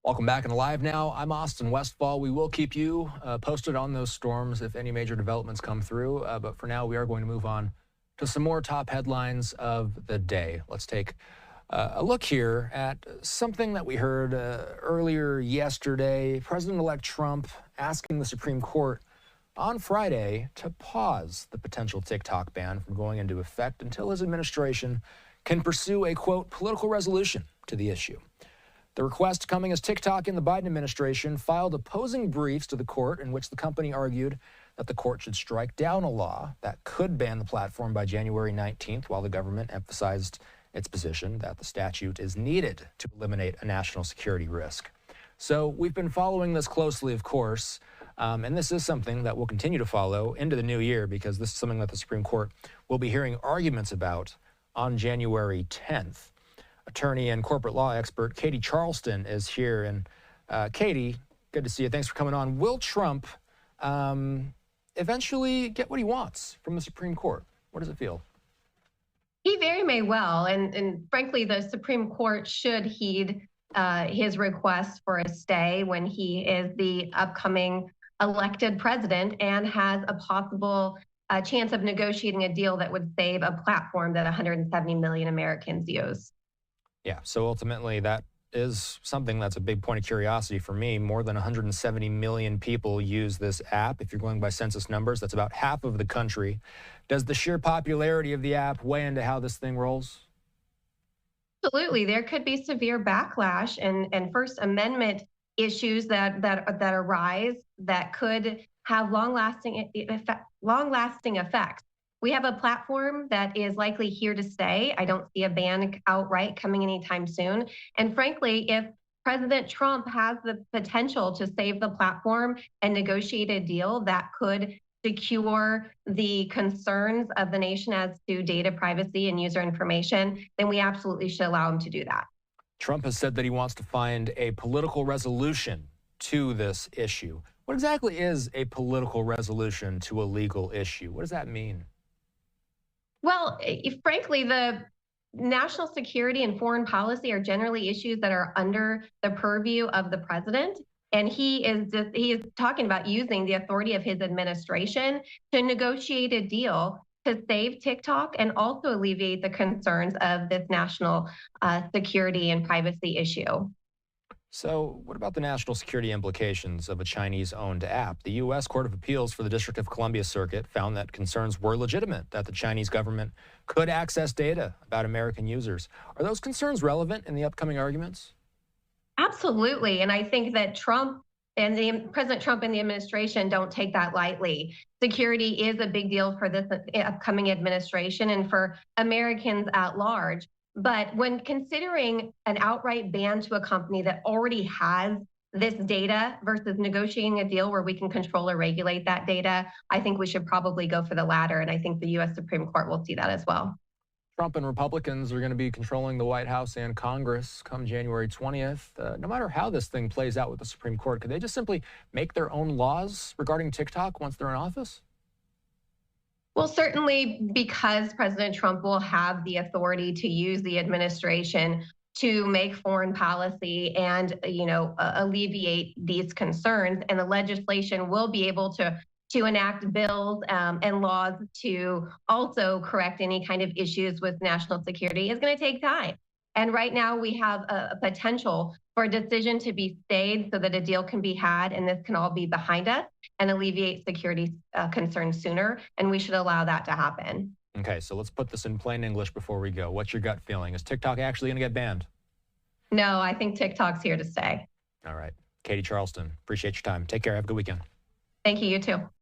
Welcome back in Live Now. I'm Austin Westfall. We will keep you posted on those storms if any major developments come through. But for now, we are going to move on to some more top headlines of the day. Let's take a look here at something that we heard earlier yesterday. President-elect Trump asking the Supreme Court on Friday to pause the potential TikTok ban from going into effect until his administration can pursue a, quote, political resolution to the issue. The request coming as TikTok and the Biden administration filed opposing briefs to the court in which the company argued that the court should strike down a law that could ban the platform by January 19th, while the government emphasized its position that the statute is needed to eliminate a national security risk. So we've been following this closely, of course, and this is something that we'll continue to follow into the new year because this is something that the Supreme Court will be hearing arguments about on January 10th. Attorney and corporate law expert Katie Charleston is here. And Katie, good to see you. Thanks for coming on. Will Trump eventually get what he wants from the Supreme Court? What does it feel? He very may well. And frankly, the Supreme Court should heed his request for a stay when he is the upcoming elected president and has a possible chance of negotiating a deal that would save a platform that 170 million Americans use. Yeah, so ultimately that is something that's a big point of curiosity for me. More than 170 million people use this app. If you're going by census numbers, that's about half of the country. Does the sheer popularity of the app weigh into how this thing rolls? Absolutely. There could be severe backlash and First Amendment issues that arise that could have long-lasting effects. We have a platform that is likely here to stay. I don't see a ban outright coming anytime soon. And frankly, if President Trump has the potential to save the platform and negotiate a deal that could secure the concerns of the nation as to data privacy and user information, then we absolutely should allow him to do that. Trump has said that he wants to find a political resolution to this issue. What exactly is a political resolution to a legal issue? What does that mean? Well, frankly, the national security and foreign policy are generally issues that are under the purview of the president. And he is talking about using the authority of his administration to negotiate a deal to save TikTok and also alleviate the concerns of this national security and privacy issue. So what about the national security implications of a Chinese-owned app? The U.S. Court of Appeals for the District of Columbia Circuit found that concerns were legitimate, that the Chinese government could access data about American users. Are those concerns relevant in the upcoming arguments? Absolutely. And I think that President Trump and the administration don't take that lightly. Security is a big deal for this upcoming administration and for Americans at large. But when considering an outright ban to a company that already has this data versus negotiating a deal where we can control or regulate that data, I think we should probably go for the latter. And I think the U.S. Supreme Court will see that as well. Trump and Republicans are going to be controlling the White House and Congress come January 20th. No matter how this thing plays out with the Supreme Court, could they just simply make their own laws regarding TikTok once they're in office? Well, certainly because President Trump will have the authority to use the administration to make foreign policy and, alleviate these concerns. And the legislation will be able to enact bills and laws to also correct any kind of issues with national security is going to take time. And right now we have a potential for a decision to be stayed so that a deal can be had and this can all be behind us and alleviate security concerns sooner. And we should allow that to happen. Okay, so let's put this in plain English before we go. What's your gut feeling? Is TikTok actually going to get banned? No, I think TikTok's here to stay. All right. Katie Charleston, appreciate your time. Take care. Have a good weekend. Thank you. You too.